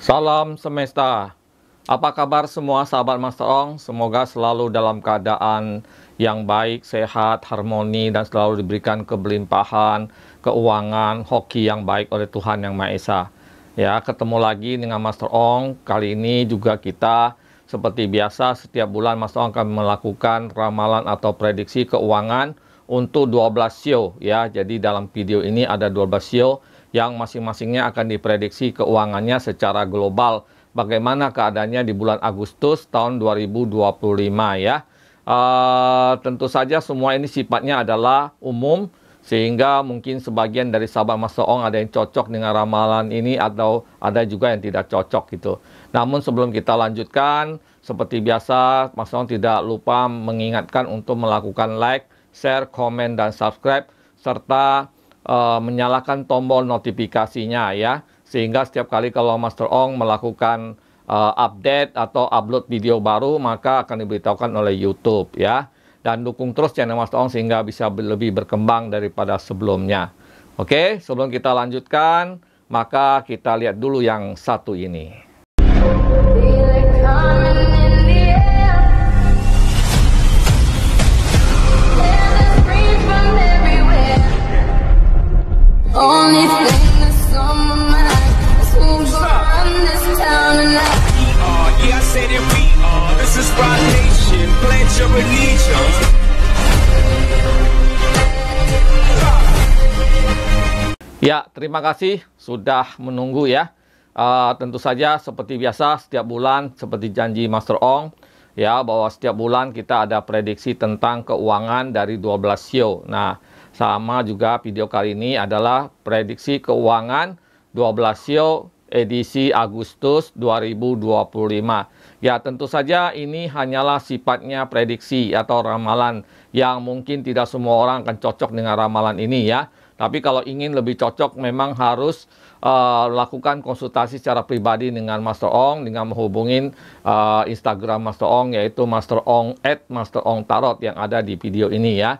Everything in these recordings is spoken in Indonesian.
Salam semesta. Apa kabar semua sahabat Master Ong? Semoga selalu dalam keadaan yang baik, sehat, harmoni, dan selalu diberikan kebelimpahan, keuangan, hoki yang baik oleh Tuhan Yang Maha Esa. Ya, ketemu lagi dengan Master Ong. Kali ini juga kita seperti biasa setiap bulan Master Ong akan melakukan ramalan atau prediksi keuangan untuk 12 show ya. Jadi dalam video ini ada 12 show yang masing-masingnya akan diprediksi keuangannya secara global. Bagaimana keadaannya di bulan Agustus tahun 2025 ya. Tentu saja semua ini sifatnya adalah umum, sehingga mungkin sebagian dari sahabat Master Ong ada yang cocok dengan ramalan ini atau ada juga yang tidak cocok gitu. Namun sebelum kita lanjutkan, seperti biasa Master Ong tidak lupa mengingatkan untuk melakukan like, share, komen, dan subscribe, serta menyalakan tombol notifikasinya ya, sehingga setiap kali kalau Master Ong melakukan update atau upload video baru, maka akan diberitahukan oleh YouTube ya. Dan dukung terus channel Master Ong sehingga bisa lebih berkembang daripada sebelumnya. Oke, sebelum kita lanjutkan, maka kita lihat dulu yang satu ini. Only thing that's on my mind is who's gonna run this town tonight. Yeah, I say that we are. This is Rock Nation. Pledge your allegiance. Ya, terima kasih sudah menunggu ya. Tentu saja seperti biasa setiap bulan seperti janji Master Ong ya, bahwa setiap bulan kita ada prediksi tentang keuangan dari 12 show. Nah, sama juga video kali ini adalah prediksi keuangan 12 show edisi Agustus 2025. Ya, tentu saja ini hanyalah sifatnya prediksi atau ramalan yang mungkin tidak semua orang akan cocok dengan ramalan ini ya. Tapi kalau ingin lebih cocok memang harus lakukan konsultasi secara pribadi dengan Master Ong dengan menghubungin Instagram Master Ong, yaitu Master Ong @MasterOngTarot yang ada di video ini ya.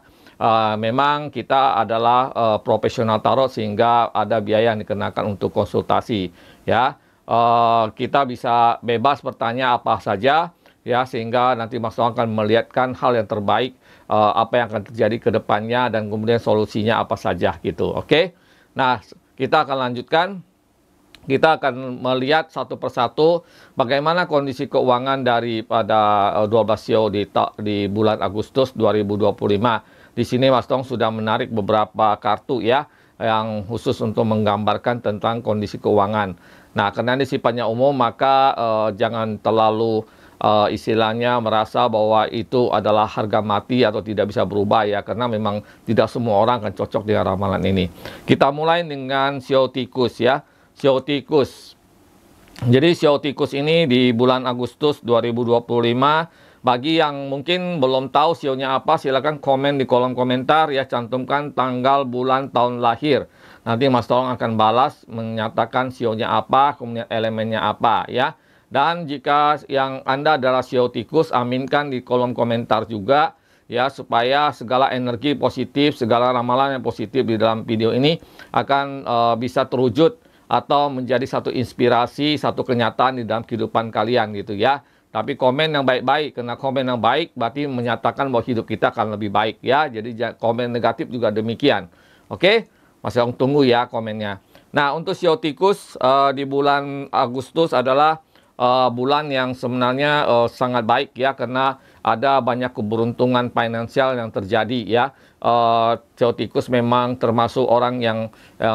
Memang kita adalah profesional tarot sehingga ada biaya yang dikenakan untuk konsultasi ya. Kita bisa bebas bertanya apa saja ya, sehingga nanti Mas Ong akan melihatkan hal yang terbaik, apa yang akan terjadi ke depannya dan kemudian solusinya apa saja gitu. Oke. Nah, kita akan lanjutkan. Kita akan melihat satu persatu bagaimana kondisi keuangan daripada 12 show di bulan Agustus 2025. Di sini Mas Ong sudah menarik beberapa kartu ya, yang khusus untuk menggambarkan tentang kondisi keuangan. Nah, karena ini sifatnya umum, maka jangan terlalu istilahnya merasa bahwa itu adalah harga mati atau tidak bisa berubah ya, karena memang tidak semua orang akan cocok dengan ramalan ini. Kita mulai dengan show tikus ya. Show tikus. Jadi show tikus ini di bulan Agustus 2025. Bagi yang mungkin belum tahu sionya apa, silakan komen di kolom komentar ya, cantumkan tanggal, bulan, tahun lahir. Nanti Mas Ong akan balas menyatakan sionya apa, kemudian elemennya apa ya. Dan jika yang Anda adalah sio tikus, aminkan di kolom komentar juga ya, supaya segala energi positif, segala ramalan yang positif di dalam video ini akan bisa terwujud atau menjadi satu inspirasi, satu kenyataan di dalam kehidupan kalian gitu ya. Tapi komen yang baik-baik, karena komen yang baik berarti menyatakan bahwa hidup kita akan lebih baik ya. Jadi komen negatif juga demikian. Oke, masih tunggu ya komennya. Nah, untuk sio tikus di bulan Agustus adalah bulan yang sebenarnya sangat baik ya, karena ada banyak keberuntungan finansial yang terjadi ya. Sio tikus memang termasuk orang yang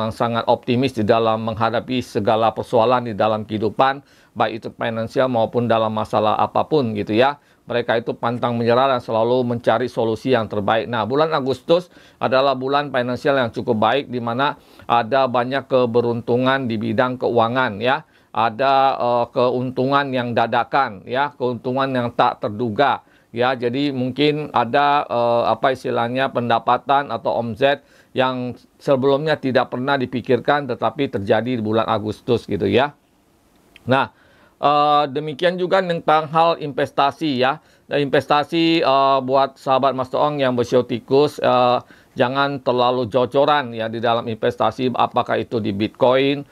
sangat optimis di dalam menghadapi segala persoalan di dalam kehidupan, baik itu finansial maupun dalam masalah apapun gitu ya. Mereka itu pantang menyerah dan selalu mencari solusi yang terbaik. Nah, bulan Agustus adalah bulan finansial yang cukup baik, di mana ada banyak keberuntungan di bidang keuangan ya. Ada keuntungan yang dadakan ya, keuntungan yang tak terduga ya. Jadi mungkin ada apa istilahnya pendapatan atau omset yang sebelumnya tidak pernah dipikirkan tetapi terjadi di bulan Agustus gitu ya. Nah, demikian juga tentang hal investasi ya. Investasi buat sahabat Master Ong yang bersio tikus, jangan terlalu jocoran ya di dalam investasi, apakah itu di Bitcoin,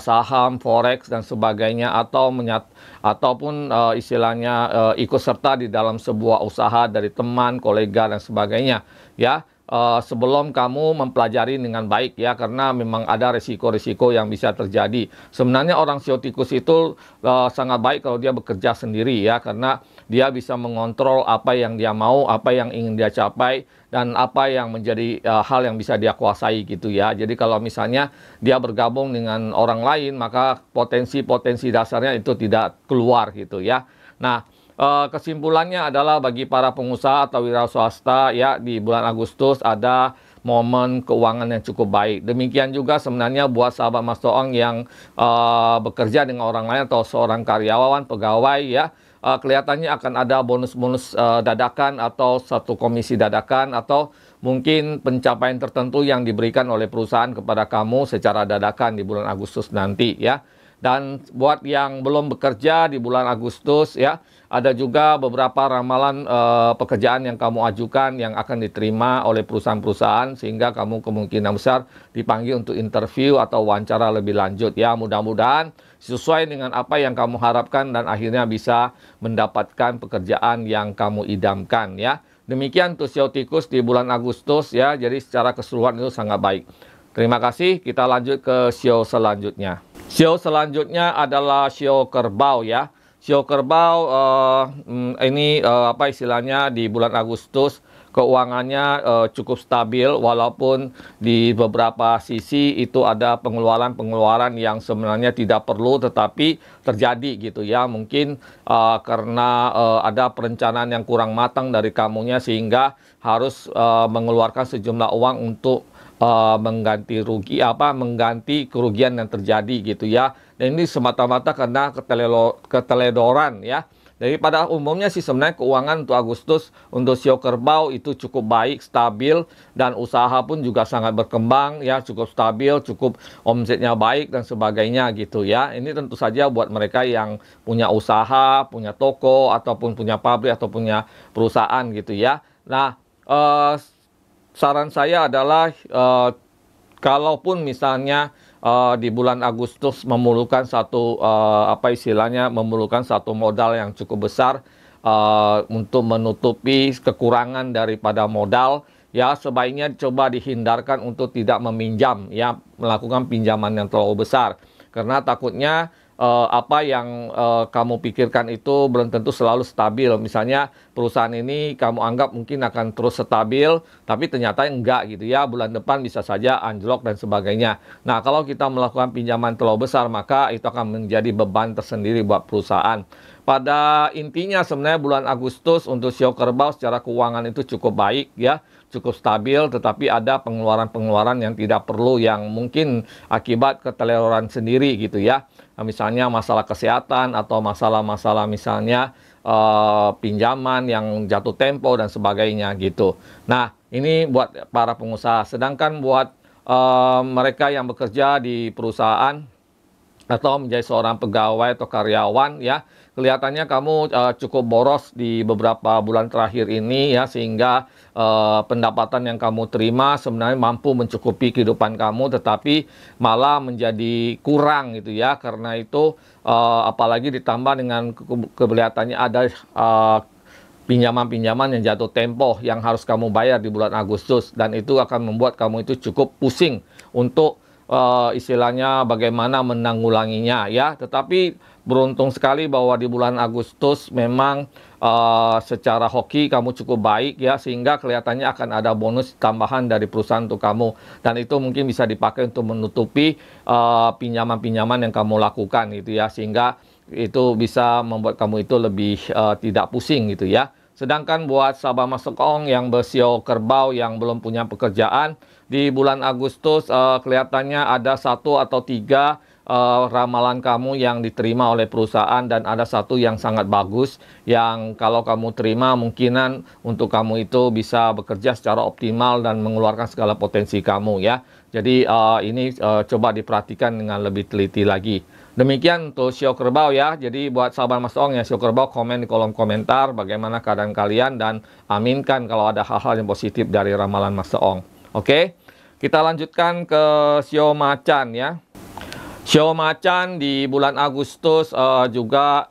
saham, forex dan sebagainya, ataupun istilahnya ikut serta di dalam sebuah usaha dari teman, kolega dan sebagainya ya. Sebelum kamu mempelajari dengan baik ya, karena memang ada risiko-risiko yang bisa terjadi. Sebenarnya orang sio tikus itu sangat baik kalau dia bekerja sendiri ya, karena dia bisa mengontrol apa yang dia mau, apa yang ingin dia capai, dan apa yang menjadi hal yang bisa dia kuasai gitu ya. Jadi kalau misalnya dia bergabung dengan orang lain, maka potensi-potensi dasarnya itu tidak keluar gitu ya. Nah, kesimpulannya adalah bagi para pengusaha atau wira swasta ya, di bulan Agustus ada momen keuangan yang cukup baik. Demikian juga sebenarnya buat sahabat Mas Toong yang bekerja dengan orang lain atau seorang karyawan, pegawai ya, kelihatannya akan ada bonus-bonus dadakan atau satu komisi dadakan atau mungkin pencapaian tertentu yang diberikan oleh perusahaan kepada kamu secara dadakan di bulan Agustus nanti ya. Dan buat yang belum bekerja di bulan Agustus ya, ada juga beberapa ramalan pekerjaan yang kamu ajukan yang akan diterima oleh perusahaan-perusahaan, sehingga kamu kemungkinan besar dipanggil untuk interview atau wawancara lebih lanjut ya. Mudah-mudahan sesuai dengan apa yang kamu harapkan dan akhirnya bisa mendapatkan pekerjaan yang kamu idamkan ya. Demikian untuk sio tikus di bulan Agustus ya. Jadi secara keseluruhan itu sangat baik. Terima kasih. Kita lanjut ke sio selanjutnya. Sio selanjutnya adalah sio kerbau ya. Sio kerbau ini apa istilahnya di bulan Agustus keuangannya cukup stabil, walaupun di beberapa sisi itu ada pengeluaran-pengeluaran yang sebenarnya tidak perlu tetapi terjadi gitu ya. Mungkin karena ada perencanaan yang kurang matang dari kamunya sehingga harus mengeluarkan sejumlah uang untuk mengganti kerugian yang terjadi gitu ya. Dan ini semata-mata karena keteledoran ya. Jadi pada umumnya sih sebenarnya keuangan untuk Agustus untuk sio kerbau itu cukup baik, stabil, dan usaha pun juga sangat berkembang ya, cukup stabil, cukup omsetnya baik dan sebagainya gitu ya. Ini tentu saja buat mereka yang punya usaha, punya toko ataupun punya pabrik atau punya perusahaan gitu ya. Nah, saran saya adalah kalaupun misalnya di bulan Agustus memerlukan memerlukan satu modal yang cukup besar untuk menutupi kekurangan daripada modal ya, sebaiknya coba dihindarkan untuk tidak meminjam ya, melakukan pinjaman yang terlalu besar, karena takutnya apa yang kamu pikirkan itu belum tentu selalu stabil. Misalnya perusahaan ini kamu anggap mungkin akan terus stabil, tapi ternyata enggak gitu ya. Bulan depan bisa saja anjlok dan sebagainya. Nah, kalau kita melakukan pinjaman terlalu besar, maka itu akan menjadi beban tersendiri buat perusahaan. Pada intinya sebenarnya bulan Agustus untuk sio kerbau secara keuangan itu cukup baik ya, cukup stabil, tetapi ada pengeluaran-pengeluaran yang tidak perlu yang mungkin akibat keteledoran sendiri gitu ya. Misalnya masalah kesehatan atau masalah-masalah misalnya pinjaman yang jatuh tempo dan sebagainya gitu. Nah, ini buat para pengusaha. Sedangkan buat mereka yang bekerja di perusahaan atau menjadi seorang pegawai atau karyawan ya, kelihatannya kamu cukup boros di beberapa bulan terakhir ini ya, sehingga pendapatan yang kamu terima sebenarnya mampu mencukupi kehidupan kamu, tetapi malah menjadi kurang gitu ya. Karena itu apalagi ditambah dengan kelihatannya ada pinjaman-pinjaman yang jatuh tempo yang harus kamu bayar di bulan Agustus, dan itu akan membuat kamu itu cukup pusing untuk istilahnya bagaimana menanggulanginya ya. Tetapi beruntung sekali bahwa di bulan Agustus memang secara hoki kamu cukup baik ya, sehingga kelihatannya akan ada bonus tambahan dari perusahaan untuk kamu, dan itu mungkin bisa dipakai untuk menutupi pinjaman-pinjaman yang kamu lakukan gitu ya, sehingga itu bisa membuat kamu itu lebih tidak pusing gitu ya. Sedangkan buat sahabat Mas Toong yang bersio kerbau yang belum punya pekerjaan, di bulan Agustus kelihatannya ada 1 atau 3 ramalan kamu yang diterima oleh perusahaan, dan ada satu yang sangat bagus yang kalau kamu terima mungkinan untuk kamu itu bisa bekerja secara optimal dan mengeluarkan segala potensi kamu ya. Jadi ini coba diperhatikan dengan lebih teliti lagi. Demikian untuk sio kerbau ya. Jadi buat sahabat Mas Toong yang sio kerbau, komen di kolom komentar bagaimana keadaan kalian, dan aminkan kalau ada hal-hal yang positif dari ramalan Mas Toong. Oke, kita lanjutkan ke Shio Macan ya. Shio Macan di bulan Agustus juga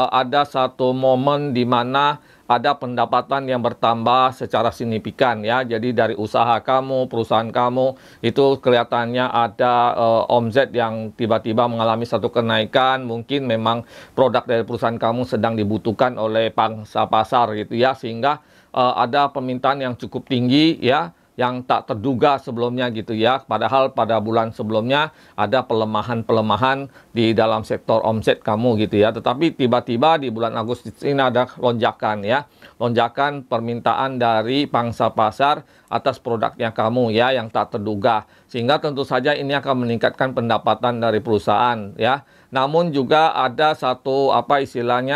ada satu momen di mana ada pendapatan yang bertambah secara signifikan ya. Jadi dari usaha kamu, perusahaan kamu itu kelihatannya ada omset yang tiba-tiba mengalami satu kenaikan. Mungkin memang produk dari perusahaan kamu sedang dibutuhkan oleh pangsa pasar gitu ya, sehingga ada permintaan yang cukup tinggi ya, yang tak terduga sebelumnya gitu ya. Padahal pada bulan sebelumnya ada pelemahan-pelemahan di dalam sektor omset kamu gitu ya. Tetapi tiba-tiba di bulan Agustus ini ada lonjakan ya. Lonjakan permintaan dari pangsa pasar atas produknya kamu ya, yang tak terduga. Sehingga tentu saja ini akan meningkatkan pendapatan dari perusahaan ya. Namun juga ada satu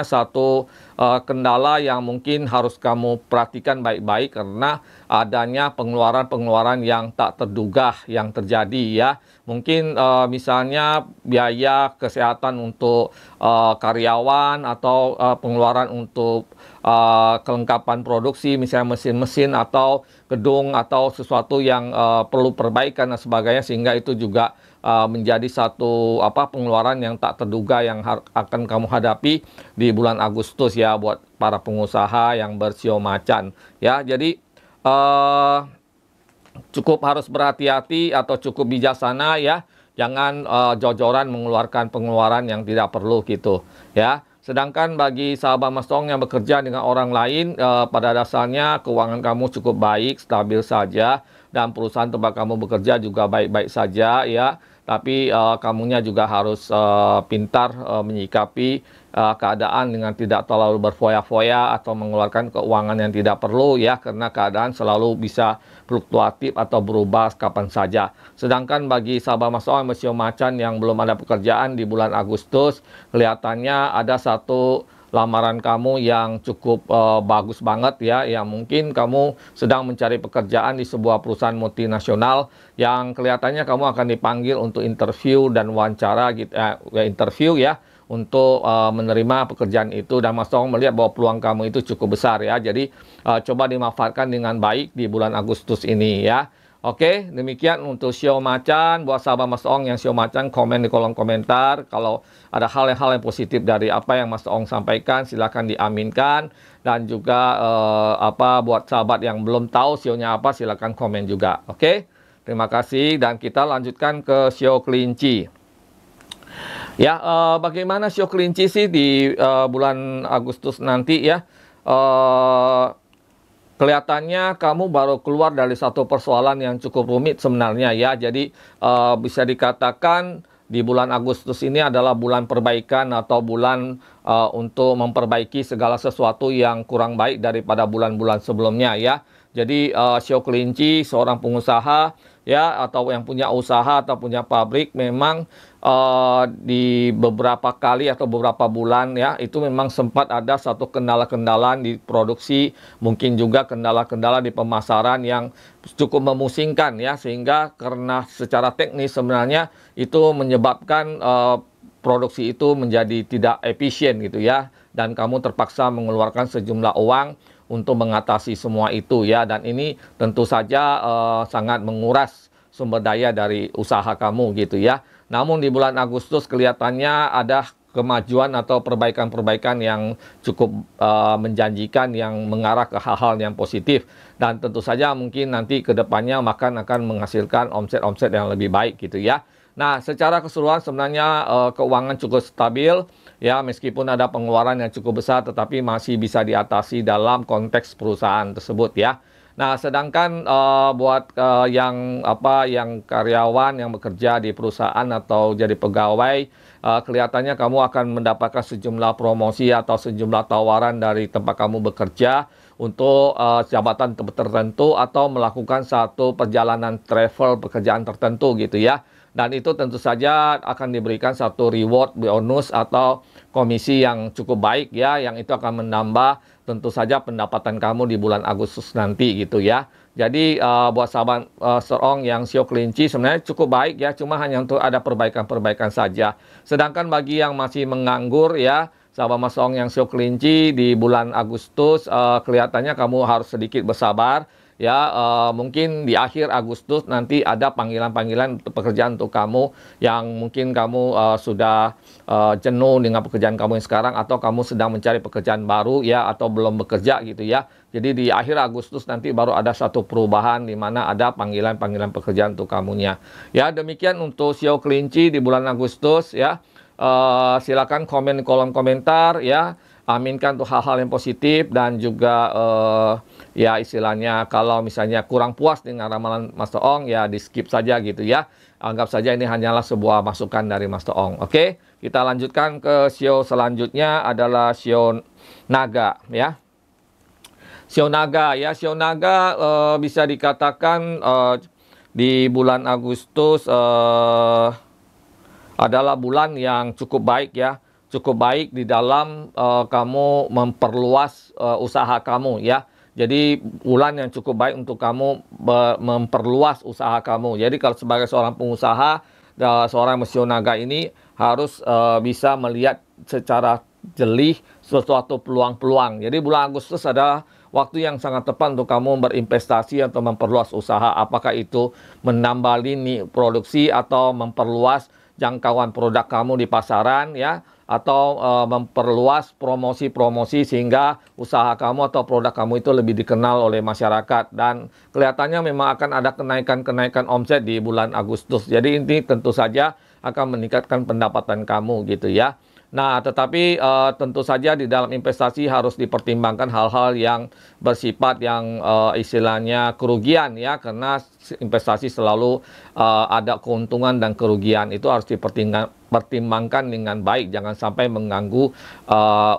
satu kendala yang mungkin harus kamu perhatikan baik-baik, karena adanya pengeluaran-pengeluaran yang tak terduga yang terjadi ya. Mungkin misalnya biaya kesehatan untuk karyawan, atau pengeluaran untuk kelengkapan produksi, misalnya mesin-mesin atau gedung atau sesuatu yang perlu perbaikan dan sebagainya, sehingga itu juga menjadi satu pengeluaran yang tak terduga yang akan kamu hadapi di bulan Agustus ya, buat para pengusaha yang bersio macan ya. Jadi cukup harus berhati-hati atau cukup bijaksana ya, jangan jor-joran mengeluarkan pengeluaran yang tidak perlu gitu ya. Sedangkan bagi sahabat Mas Ong yang bekerja dengan orang lain, pada dasarnya keuangan kamu cukup baik, stabil saja, dan perusahaan tempat kamu bekerja juga baik-baik saja ya. Tapi kamunya juga harus pintar menyikapi keadaan dengan tidak terlalu berfoya-foya atau mengeluarkan keuangan yang tidak perlu ya, karena keadaan selalu bisa fluktuatif atau berubah kapan saja. Sedangkan bagi sahabat Mas Ong Shio Macan yang belum ada pekerjaan di bulan Agustus, kelihatannya ada satu lamaran kamu yang cukup bagus banget ya, yang mungkin kamu sedang mencari pekerjaan di sebuah perusahaan multinasional yang kelihatannya kamu akan dipanggil untuk interview dan wawancara gitu, interview ya, untuk menerima pekerjaan itu. Dan Mas Ong melihat bahwa peluang kamu itu cukup besar ya, jadi coba dimanfaatkan dengan baik di bulan Agustus ini ya. Oke, demikian untuk Shio Macan. Buat sahabat Mas Ong yang Shio Macan, komen di kolom komentar. Kalau ada hal yang positif dari apa yang Mas Ong sampaikan, silahkan diaminkan. Dan juga buat sahabat yang belum tahu Shio-nya apa, silahkan komen juga. Oke, terima kasih. Dan kita lanjutkan ke Shio Kelinci. Ya, bagaimana Shio Kelinci sih di bulan Agustus nanti ya? Kelihatannya kamu baru keluar dari satu persoalan yang cukup rumit sebenarnya ya. Jadi bisa dikatakan di bulan Agustus ini adalah bulan perbaikan atau bulan untuk memperbaiki segala sesuatu yang kurang baik daripada bulan-bulan sebelumnya ya. Jadi Shio Kelinci, seorang pengusaha ya, atau yang punya usaha atau punya pabrik, memang di beberapa kali atau beberapa bulan ya, itu memang sempat ada satu kendala-kendala di produksi, mungkin juga kendala-kendala di pemasaran yang cukup memusingkan ya, sehingga karena secara teknis sebenarnya itu menyebabkan produksi itu menjadi tidak efisien gitu ya, dan kamu terpaksa mengeluarkan sejumlah uang untuk mengatasi semua itu ya. Dan ini tentu saja sangat menguras sumber daya dari usaha kamu gitu ya. Namun di bulan Agustus kelihatannya ada kemajuan atau perbaikan-perbaikan yang cukup menjanjikan, yang mengarah ke hal-hal yang positif. Dan tentu saja mungkin nanti ke depannya akan menghasilkan omset-omset yang lebih baik gitu ya. Nah, secara keseluruhan sebenarnya keuangan cukup stabil ya, meskipun ada pengeluaran yang cukup besar, tetapi masih bisa diatasi dalam konteks perusahaan tersebut ya. Nah, sedangkan buat yang karyawan yang bekerja di perusahaan atau jadi pegawai, kelihatannya kamu akan mendapatkan sejumlah promosi atau sejumlah tawaran dari tempat kamu bekerja untuk jabatan tertentu atau melakukan satu perjalanan travel pekerjaan tertentu gitu ya. Dan itu tentu saja akan diberikan satu reward, bonus atau komisi yang cukup baik ya, yang itu akan menambah tentu saja pendapatan kamu di bulan Agustus nanti gitu ya. Jadi buat sahabat Ong yang Shio Kelinci sebenarnya cukup baik ya, cuma hanya untuk ada perbaikan-perbaikan saja. Sedangkan bagi yang masih menganggur ya, sahabat Mas Ong yang Shio Kelinci di bulan Agustus, kelihatannya kamu harus sedikit bersabar ya mungkin di akhir Agustus nanti ada panggilan-panggilan pekerjaan untuk kamu yang mungkin kamu sudah jenuh dengan pekerjaan kamu yang sekarang, atau kamu sedang mencari pekerjaan baru ya, atau belum bekerja gitu ya. Jadi di akhir Agustus nanti baru ada satu perubahan di mana ada panggilan-panggilan pekerjaan untuk kamunya. Ya, demikian untuk Sio Kelinci di bulan Agustus ya. Silakan komen di kolom komentar ya. Aminkan untuk hal-hal yang positif, dan juga ya istilahnya kalau misalnya kurang puas dengan ramalan Master Ong ya di skip saja gitu ya. Anggap saja ini hanyalah sebuah masukan dari Master Ong. Oke, kita lanjutkan ke Sio selanjutnya adalah Sio Naga ya. Sio Naga ya, Sio Naga bisa dikatakan di bulan Agustus adalah bulan yang cukup baik ya. Cukup baik di dalam kamu memperluas usaha kamu ya. Jadi bulan yang cukup baik untuk kamu memperluas usaha kamu. Jadi kalau sebagai seorang pengusaha, seorang Sio Naga ini harus bisa melihat secara jeli sesuatu peluang-peluang. Jadi bulan Agustus adalah waktu yang sangat tepat untuk kamu berinvestasi atau memperluas usaha. Apakah itu menambah lini produksi atau memperluas jangkauan produk kamu di pasaran ya, atau memperluas promosi-promosi sehingga usaha kamu atau produk kamu itu lebih dikenal oleh masyarakat. Dan kelihatannya memang akan ada kenaikan-kenaikan omset di bulan Agustus. Jadi ini tentu saja akan meningkatkan pendapatan kamu gitu ya. Nah, tetapi tentu saja di dalam investasi harus dipertimbangkan hal-hal yang bersifat yang istilahnya kerugian ya, karena investasi selalu ada keuntungan dan kerugian. Itu harus dipertimbangkan dengan baik, jangan sampai mengganggu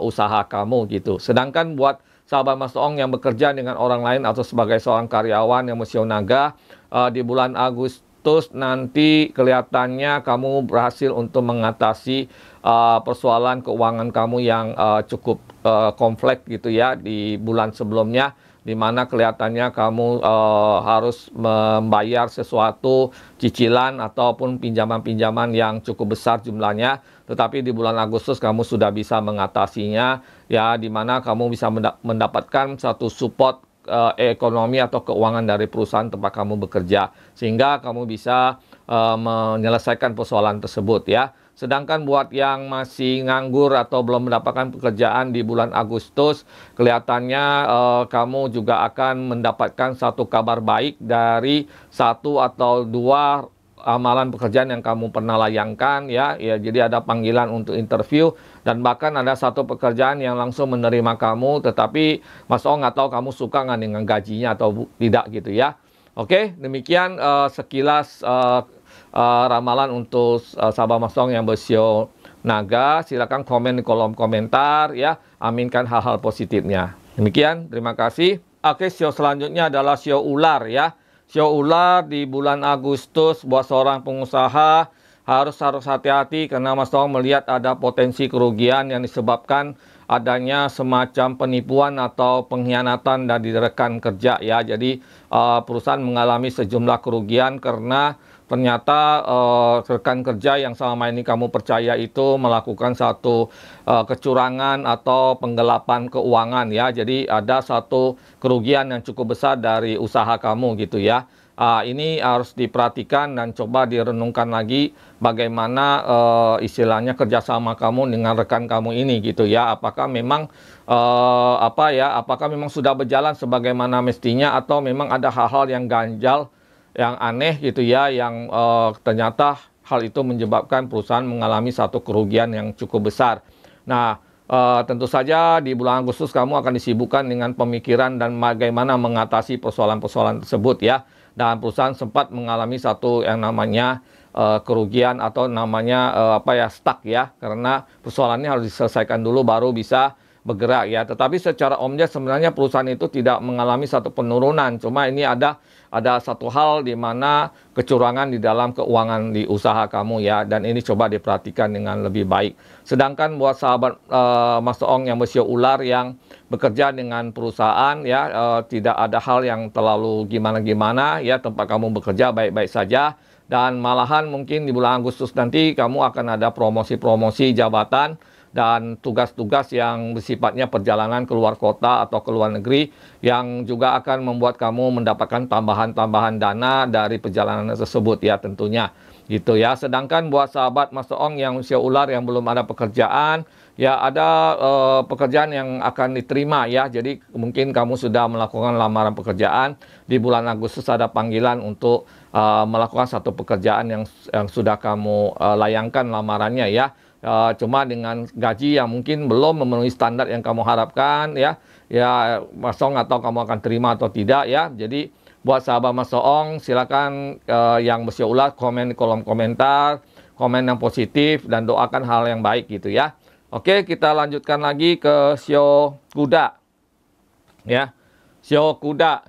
usaha kamu gitu. Sedangkan buat sahabat Master Ong yang bekerja dengan orang lain atau sebagai seorang karyawan yang Sio Naga, di bulan Agustus nanti kelihatannya kamu berhasil untuk mengatasi persoalan keuangan kamu yang cukup kompleks gitu ya di bulan sebelumnya, di mana kelihatannya kamu harus membayar sesuatu cicilan ataupun pinjaman-pinjaman yang cukup besar jumlahnya. Tetapi di bulan Agustus kamu sudah bisa mengatasinya ya, di mana kamu bisa mendapatkan satu support ekonomi atau keuangan dari perusahaan tempat kamu bekerja, sehingga kamu bisa menyelesaikan persoalan tersebut ya. Sedangkan buat yang masih nganggur atau belum mendapatkan pekerjaan di bulan Agustus, kelihatannya kamu juga akan mendapatkan satu kabar baik dari satu atau dua amalan pekerjaan yang kamu pernah layangkan ya. Jadi ada panggilan untuk interview, dan bahkan ada satu pekerjaan yang langsung menerima kamu, tetapi Mas Ong nggak tahu kamu suka nggak dengan gajinya atau tidak gitu ya. Oke, demikian sekilas ramalan untuk sahabat Master Ong yang Sio Naga. Silakan komen di kolom komentar ya, aminkan hal-hal positifnya. Demikian, terima kasih. Oke, Sio selanjutnya adalah Sio Ular ya. Sio Ular di bulan Agustus buat seorang pengusaha harus hati-hati, karena Master Ong melihat ada potensi kerugian yang disebabkan adanya semacam penipuan atau pengkhianatan dari rekan kerja ya. Jadi perusahaan mengalami sejumlah kerugian karena ternyata rekan kerja yang selama ini kamu percaya itu melakukan satu kecurangan atau penggelapan keuangan ya. Jadi ada satu kerugian yang cukup besar dari usaha kamu gitu ya. Ini harus diperhatikan dan coba direnungkan lagi bagaimana istilahnya kerjasama kamu dengan rekan kamu ini gitu ya. Apakah memang apakah memang sudah berjalan sebagaimana mestinya, atau memang ada hal-hal yang ganjal, yang aneh gitu ya, yang ternyata hal itu menyebabkan perusahaan mengalami satu kerugian yang cukup besar. Nah, tentu saja di bulan Agustus kamu akan disibukkan dengan pemikiran dan bagaimana mengatasi persoalan-persoalan tersebut ya. Dan perusahaan sempat mengalami satu yang namanya kerugian atau namanya stuck ya, karena persoalannya harus diselesaikan dulu baru bisa bergerak ya. Tetapi secara omset sebenarnya perusahaan itu tidak mengalami satu penurunan, cuma ini ada satu hal di mana kecurangan di dalam keuangan di usaha kamu ya, dan ini coba diperhatikan dengan lebih baik. Sedangkan buat sahabat Master Ong yang Sio Ular yang bekerja dengan perusahaan ya, tidak ada hal yang terlalu gimana-gimana ya, tempat kamu bekerja baik-baik saja, dan malahan mungkin di bulan Agustus nanti kamu akan ada promosi-promosi jabatan dan tugas-tugas yang bersifatnya perjalanan keluar kota atau ke luar negeri yang juga akan membuat kamu mendapatkan tambahan-tambahan dana dari perjalanan tersebut ya tentunya gitu ya. Sedangkan buat sahabat Master Ong yang usia ular yang belum ada pekerjaan ya, ada pekerjaan yang akan diterima ya. Jadi mungkin kamu sudah melakukan lamaran pekerjaan di bulan Agustus, ada panggilan untuk melakukan satu pekerjaan yang sudah kamu layangkan lamarannya ya. Cuma dengan gaji yang mungkin belum memenuhi standar yang kamu harapkan ya. Ya, Mas Ong nggak tahu kamu akan terima atau tidak ya. Jadi buat sahabat Mas Ong, silakan yang berusia ular komen di kolom komentar, komen yang positif dan doakan hal yang baik gitu ya. Oke, kita lanjutkan lagi ke Shio Kuda ya. Shio Kuda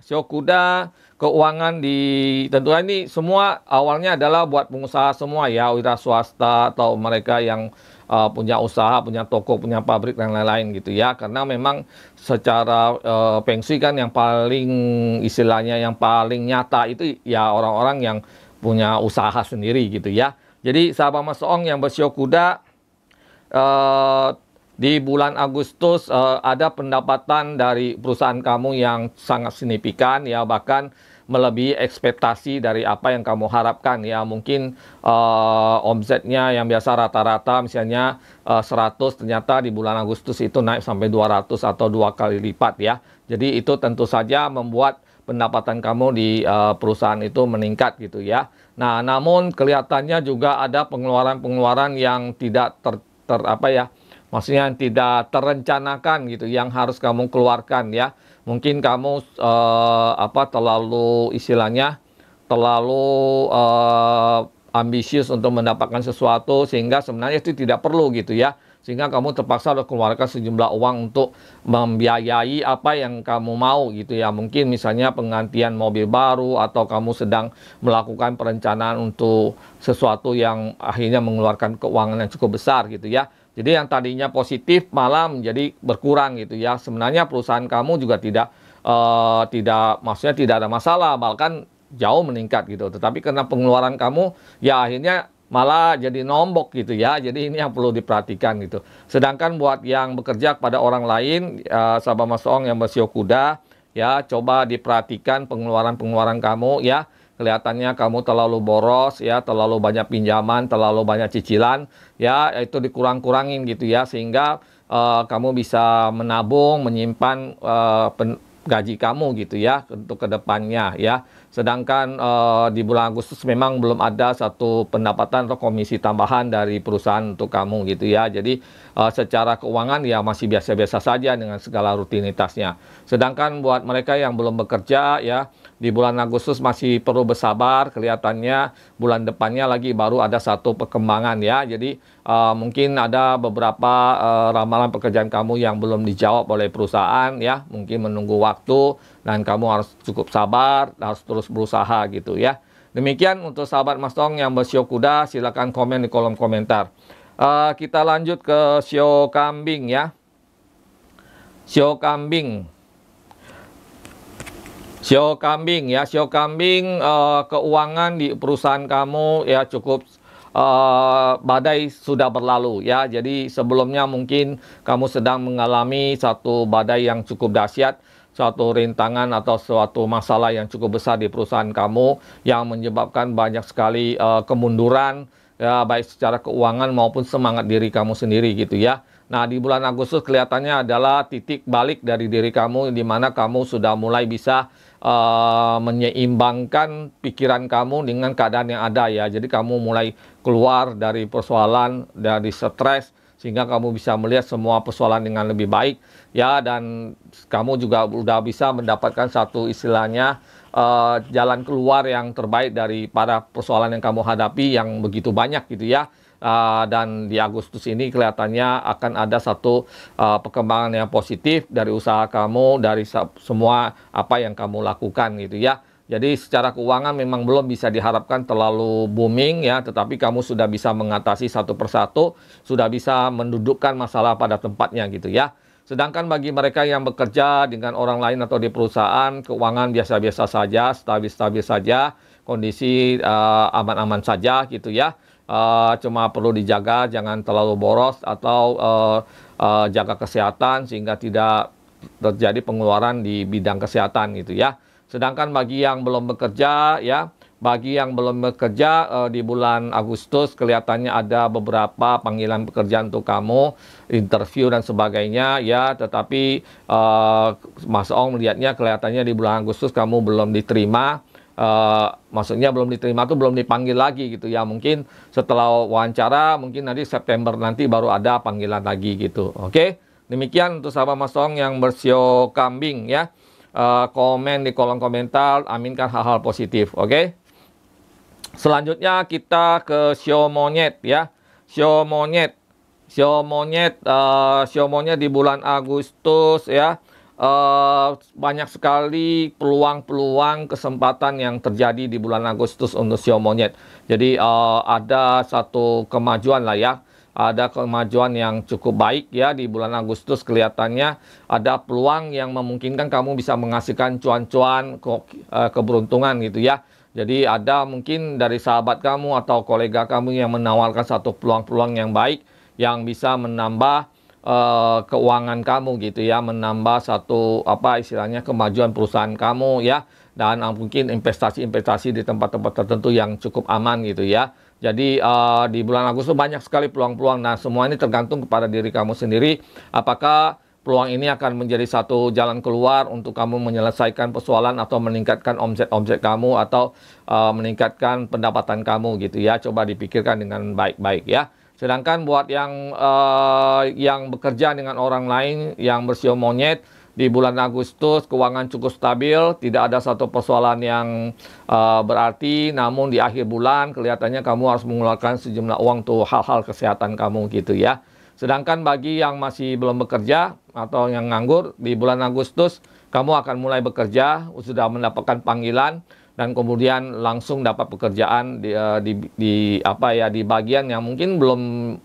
keuangan di, tentunya ini semua awalnya adalah buat pengusaha semua ya, wira swasta atau mereka yang punya usaha, punya toko, punya pabrik dan lain-lain gitu ya. Karena memang secara Feng Shui kan yang paling istilahnya yang paling nyata itu ya orang-orang yang punya usaha sendiri gitu ya. Jadi sahabat Mas Ong yang bersio kuda, di bulan Agustus ada pendapatan dari perusahaan kamu yang sangat signifikan ya, bahkan melebihi ekspektasi dari apa yang kamu harapkan ya. Mungkin omsetnya yang biasa rata-rata misalnya 100, ternyata di bulan Agustus itu naik sampai 200 atau 2 kali lipat ya. Jadi itu tentu saja membuat pendapatan kamu di perusahaan itu meningkat gitu ya. Nah, namun kelihatannya juga ada pengeluaran-pengeluaran yang tidak maksudnya yang tidak terencanakan gitu, yang harus kamu keluarkan ya. Mungkin kamu terlalu istilahnya terlalu ambisius untuk mendapatkan sesuatu sehingga sebenarnya itu tidak perlu gitu ya. Sehingga kamu terpaksa harus keluarkan sejumlah uang untuk membiayai apa yang kamu mau gitu ya. Mungkin misalnya penggantian mobil baru atau kamu sedang melakukan perencanaan untuk sesuatu yang akhirnya mengeluarkan keuangan yang cukup besar gitu ya. Jadi yang tadinya positif malah menjadi berkurang gitu ya. Sebenarnya perusahaan kamu juga maksudnya tidak ada masalah, bahkan jauh meningkat gitu. Tetapi karena pengeluaran kamu ya akhirnya malah jadi nombok gitu ya. Jadi ini yang perlu diperhatikan gitu. Sedangkan buat yang bekerja kepada orang lain, sahabat Mas Ong yang bersio kuda ya, coba diperhatikan pengeluaran-pengeluaran kamu ya. Kelihatannya kamu terlalu boros ya, terlalu banyak pinjaman, terlalu banyak cicilan ya, itu dikurang-kurangin gitu ya, sehingga kamu bisa menabung, menyimpan gaji kamu gitu ya untuk kedepannya ya. Sedangkan di bulan Agustus memang belum ada satu pendapatan atau komisi tambahan dari perusahaan untuk kamu gitu ya. Jadi secara keuangan ya masih biasa-biasa saja dengan segala rutinitasnya. Sedangkan buat mereka yang belum bekerja ya, di bulan Agustus masih perlu bersabar. Kelihatannya bulan depannya lagi baru ada satu perkembangan ya. Jadi mungkin ada beberapa ramalan pekerjaan kamu yang belum dijawab oleh perusahaan ya. Mungkin menunggu waktu dan kamu harus cukup sabar, harus terus berusaha gitu ya. Demikian untuk sahabat Mas Ong yang bersio kuda, silakan komen di kolom komentar. Kita lanjut ke sio kambing ya. Sio kambing ya, sio kambing keuangan di perusahaan kamu ya cukup badai sudah berlalu ya. Jadi sebelumnya mungkin kamu sedang mengalami satu badai yang cukup dahsyat, suatu rintangan atau suatu masalah yang cukup besar di perusahaan kamu yang menyebabkan banyak sekali kemunduran ya, baik secara keuangan maupun semangat diri kamu sendiri gitu ya. Nah, di bulan Agustus kelihatannya adalah titik balik dari diri kamu, di mana kamu sudah mulai bisa menyeimbangkan pikiran kamu dengan keadaan yang ada ya. Jadi kamu mulai keluar dari persoalan, dari stres, sehingga kamu bisa melihat semua persoalan dengan lebih baik ya, dan kamu juga udah bisa mendapatkan satu istilahnya jalan keluar yang terbaik dari para persoalan yang kamu hadapi yang begitu banyak gitu ya. Dan di Agustus ini kelihatannya akan ada satu perkembangan yang positif dari usaha kamu, dari semua apa yang kamu lakukan gitu ya. Jadi secara keuangan memang belum bisa diharapkan terlalu booming ya, tetapi kamu sudah bisa mengatasi satu persatu, sudah bisa mendudukkan masalah pada tempatnya gitu ya. Sedangkan bagi mereka yang bekerja dengan orang lain atau di perusahaan, keuangan biasa-biasa saja, stabil-stabil saja, kondisi aman-aman saja gitu ya. cuma perlu dijaga, jangan terlalu boros atau jaga kesehatan sehingga tidak terjadi pengeluaran di bidang kesehatan gitu ya. Sedangkan bagi yang belum bekerja ya, bagi yang belum bekerja di bulan Agustus kelihatannya ada beberapa panggilan pekerjaan untuk kamu, interview dan sebagainya ya. Tetapi Mas Ong melihatnya kelihatannya di bulan Agustus kamu belum diterima. Maksudnya belum diterima tuh belum dipanggil lagi gitu ya. Mungkin setelah wawancara mungkin nanti September nanti baru ada panggilan lagi gitu. Oke. Demikian untuk sahabat Mas Ong yang bersio kambing ya. Komen di kolom komentar, aminkan hal-hal positif. Oke. Selanjutnya kita ke sio monyet ya. Sio monyet di bulan Agustus ya. Banyak sekali peluang-peluang kesempatan yang terjadi di bulan Agustus untuk sio monyet. Jadi ada satu kemajuan lah ya. Ada kemajuan yang cukup baik ya di bulan Agustus, kelihatannya ada peluang yang memungkinkan kamu bisa menghasilkan cuan-cuan keberuntungan gitu ya. Jadi ada mungkin dari sahabat kamu atau kolega kamu yang menawarkan satu peluang-peluang yang baik yang bisa menambah keuangan kamu gitu ya, menambah satu apa istilahnya kemajuan perusahaan kamu ya, dan mungkin investasi-investasi di tempat-tempat tertentu yang cukup aman gitu ya. Jadi di bulan Agustus banyak sekali peluang-peluang. Nah, semua ini tergantung kepada diri kamu sendiri. Apakah peluang ini akan menjadi satu jalan keluar untuk kamu menyelesaikan persoalan atau meningkatkan omset kamu atau meningkatkan pendapatan kamu gitu ya. Coba dipikirkan dengan baik-baik ya. Sedangkan buat yang bekerja dengan orang lain yang bersio monyet di bulan Agustus keuangan cukup stabil, tidak ada satu persoalan yang berarti. Namun di akhir bulan kelihatannya kamu harus mengeluarkan sejumlah uang untuk hal-hal kesehatan kamu gitu ya. Sedangkan bagi yang masih belum bekerja atau yang nganggur di bulan Agustus, kamu akan mulai bekerja, sudah mendapatkan panggilan dan kemudian langsung dapat pekerjaan di bagian yang mungkin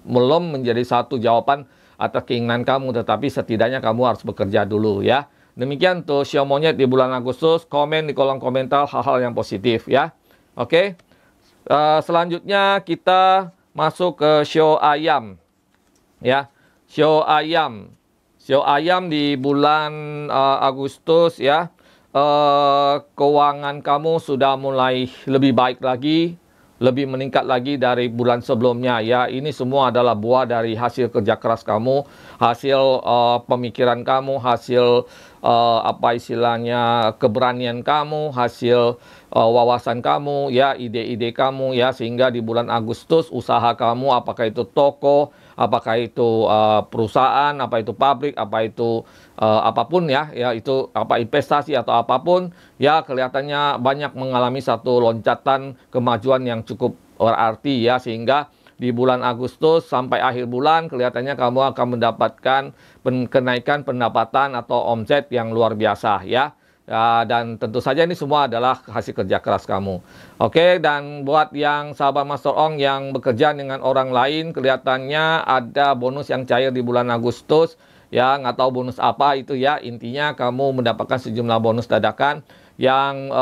belum menjadi satu jawaban atas keinginan kamu, tetapi setidaknya kamu harus bekerja dulu ya. Demikian untuk sio monyet di bulan Agustus. Komen di kolom komentar hal-hal yang positif ya. Oke. Selanjutnya kita masuk ke sio ayam ya. Sio ayam di bulan Agustus ya. Keuangan kamu sudah mulai lebih baik lagi, lebih meningkat lagi dari bulan sebelumnya ya. Ini semua adalah buah dari hasil kerja keras kamu, hasil pemikiran kamu, hasil keberanian kamu, hasil wawasan kamu ya, ide-ide kamu ya, sehingga di bulan Agustus usaha kamu, apakah itu toko, apakah itu perusahaan, apa itu pabrik, apa itu apapun ya, itu apa investasi atau apapun ya, kelihatannya banyak mengalami satu loncatan kemajuan yang cukup berarti ya, sehingga di bulan Agustus sampai akhir bulan kelihatannya kamu akan mendapatkan kenaikan pendapatan atau omset yang luar biasa ya. Dan tentu saja ini semua adalah hasil kerja keras kamu. Oke, dan buat yang sahabat Master Ong yang bekerja dengan orang lain, kelihatannya ada bonus yang cair di bulan Agustus. Ya, nggak tahu bonus apa itu ya. Intinya kamu mendapatkan sejumlah bonus dadakan yang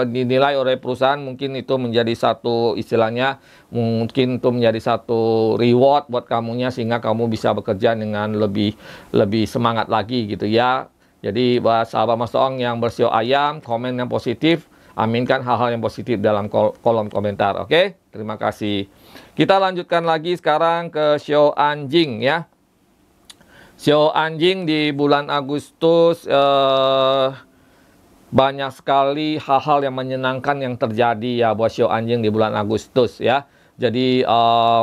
dinilai oleh perusahaan, mungkin itu menjadi satu istilahnya, mungkin itu menjadi satu reward buat kamunya, sehingga kamu bisa bekerja dengan lebih semangat lagi gitu ya. Jadi buat sahabat Master Ong yang bersio ayam, komen yang positif, aminkan hal-hal yang positif dalam kolom komentar. Oke, terima kasih. Kita lanjutkan lagi sekarang ke sio anjing ya. Sio anjing di bulan Agustus banyak sekali hal-hal yang menyenangkan yang terjadi ya buat sio anjing di bulan Agustus ya. Jadi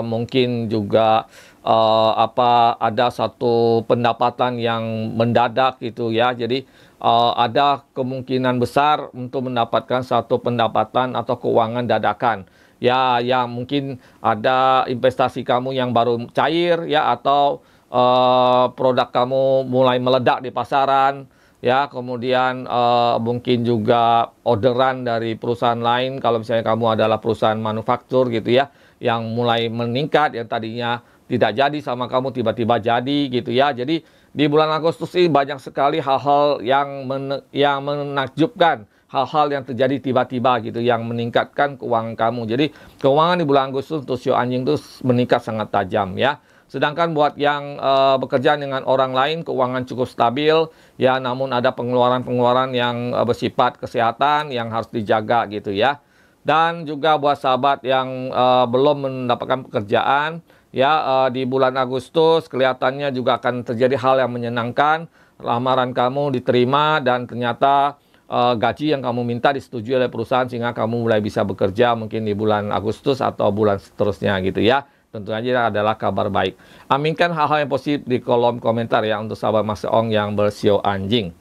mungkin juga ada satu pendapatan yang mendadak gitu ya. Jadi ada kemungkinan besar untuk mendapatkan satu pendapatan atau keuangan dadakan. Ya, yang mungkin ada investasi kamu yang baru cair ya, atau produk kamu mulai meledak di pasaran ya, kemudian mungkin juga orderan dari perusahaan lain kalau misalnya kamu adalah perusahaan manufaktur gitu ya, yang mulai meningkat, yang tadinya tidak jadi sama kamu tiba-tiba jadi gitu ya. Jadi di bulan Agustus ini banyak sekali hal-hal yang menakjubkan, hal-hal yang terjadi tiba-tiba gitu yang meningkatkan keuangan kamu. Jadi keuangan di bulan Agustus untuk Sio Anjing itu meningkat sangat tajam ya. Sedangkan buat yang bekerja dengan orang lain, keuangan cukup stabil ya, namun ada pengeluaran-pengeluaran yang bersifat kesehatan yang harus dijaga gitu ya. Dan juga buat sahabat yang belum mendapatkan pekerjaan ya, di bulan Agustus kelihatannya juga akan terjadi hal yang menyenangkan. Lamaran kamu diterima dan ternyata gaji yang kamu minta disetujui oleh perusahaan sehingga kamu mulai bisa bekerja mungkin di bulan Agustus atau bulan seterusnya gitu ya. Tentu saja adalah kabar baik. Aminkan hal-hal yang positif di kolom komentar ya untuk sahabat Mas Ong yang bersio anjing.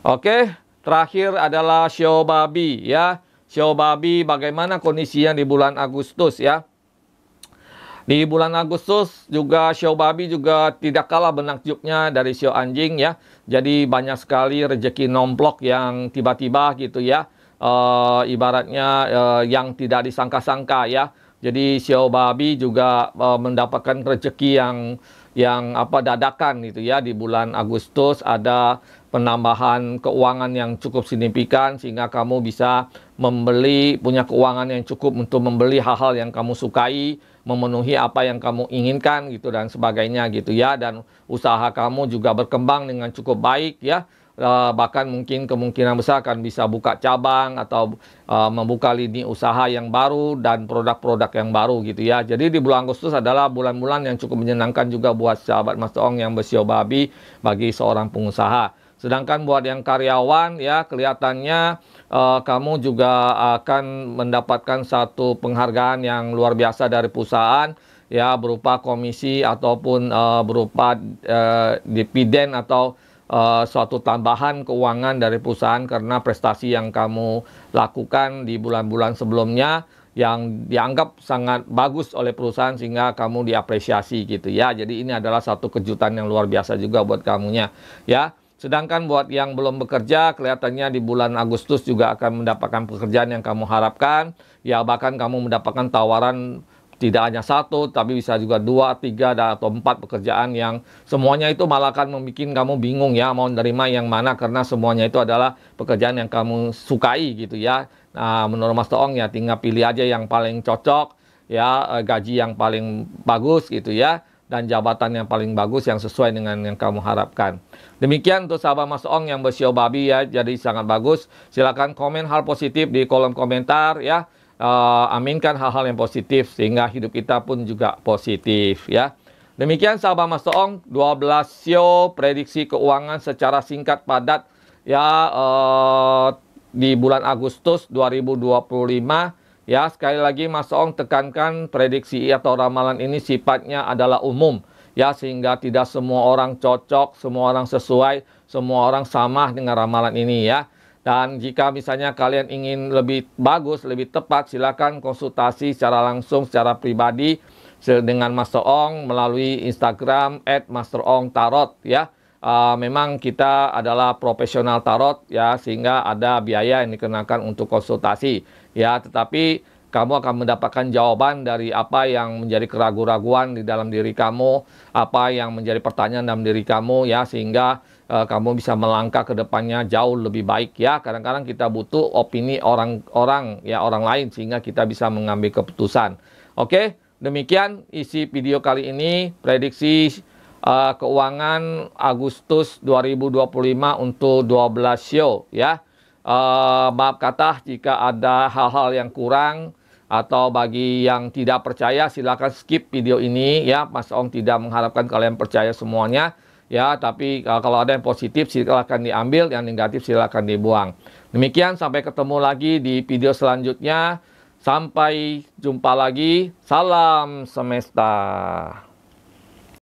Oke, terakhir adalah sio babi ya. Sio babi bagaimana kondisinya di bulan Agustus ya. Di bulan Agustus juga sio babi juga tidak kalah benakjubnya dari sio anjing ya. Jadi banyak sekali rezeki nomplok yang tiba-tiba gitu ya. Ibaratnya yang tidak disangka-sangka ya. Jadi sio babi juga mendapatkan rezeki yang dadakan gitu ya. Di bulan Agustus ada penambahan keuangan yang cukup signifikan sehingga kamu bisa punya keuangan yang cukup untuk membeli hal-hal yang kamu sukai, memenuhi apa yang kamu inginkan gitu dan sebagainya gitu ya. Dan usaha kamu juga berkembang dengan cukup baik ya. Bahkan mungkin kemungkinan besar akan bisa buka cabang atau membuka lini usaha yang baru dan produk-produk yang baru gitu ya. Jadi di bulan Agustus adalah bulan-bulan yang cukup menyenangkan juga buat sahabat Mas Ong yang bersio babi bagi seorang pengusaha. Sedangkan buat yang karyawan ya kelihatannya kamu juga akan mendapatkan satu penghargaan yang luar biasa dari perusahaan ya, berupa komisi ataupun berupa dividen atau suatu tambahan keuangan dari perusahaan karena prestasi yang kamu lakukan di bulan-bulan sebelumnya yang dianggap sangat bagus oleh perusahaan sehingga kamu diapresiasi gitu ya. Jadi ini adalah satu kejutan yang luar biasa juga buat kamunya ya. Sedangkan buat yang belum bekerja, kelihatannya di bulan Agustus juga akan mendapatkan pekerjaan yang kamu harapkan. Ya, bahkan kamu mendapatkan tawaran tidak hanya satu, tapi bisa juga 2, 3, atau 4 pekerjaan yang semuanya itu malah akan membuat kamu bingung ya, mau menerima yang mana karena semuanya itu adalah pekerjaan yang kamu sukai gitu ya. Nah, menurut Mas Ong ya tinggal pilih aja yang paling cocok ya, gaji yang paling bagus gitu ya. Dan jabatan yang paling bagus yang sesuai dengan yang kamu harapkan. Demikian untuk sahabat Mas Ong yang bersio babi ya, jadi sangat bagus. Silakan komen hal positif di kolom komentar ya. Aminkan hal-hal yang positif sehingga hidup kita pun juga positif ya. Demikian sahabat Mas Ong, 12 sio prediksi keuangan secara singkat padat ya di bulan Agustus 2025. Ya, sekali lagi Mas Ong tekankan prediksi atau ramalan ini sifatnya adalah umum. Ya, sehingga tidak semua orang cocok, semua orang sesuai, semua orang sama dengan ramalan ini ya. Dan jika misalnya kalian ingin lebih bagus, lebih tepat, silakan konsultasi secara langsung, secara pribadi dengan Mas Ong melalui Instagram @masterongtarot ya. Memang kita adalah profesional tarot ya, sehingga ada biaya yang dikenakan untuk konsultasi ya, tetapi kamu akan mendapatkan jawaban dari apa yang menjadi keraguan-raguan di dalam diri kamu, apa yang menjadi pertanyaan dalam diri kamu ya, sehingga kamu bisa melangkah ke depannya jauh lebih baik ya. Kadang-kadang kita butuh opini orang lain sehingga kita bisa mengambil keputusan. Oke, demikian isi video kali ini, prediksi keuangan Agustus 2025 untuk 12 sio ya. Maaf kata jika ada hal-hal yang kurang atau bagi yang tidak percaya silakan skip video ini ya. Mas Ong tidak mengharapkan kalian percaya semuanya ya, tapi kalau ada yang positif silakan diambil, yang negatif silakan dibuang. Demikian, sampai ketemu lagi di video selanjutnya. Sampai jumpa lagi. Salam semesta.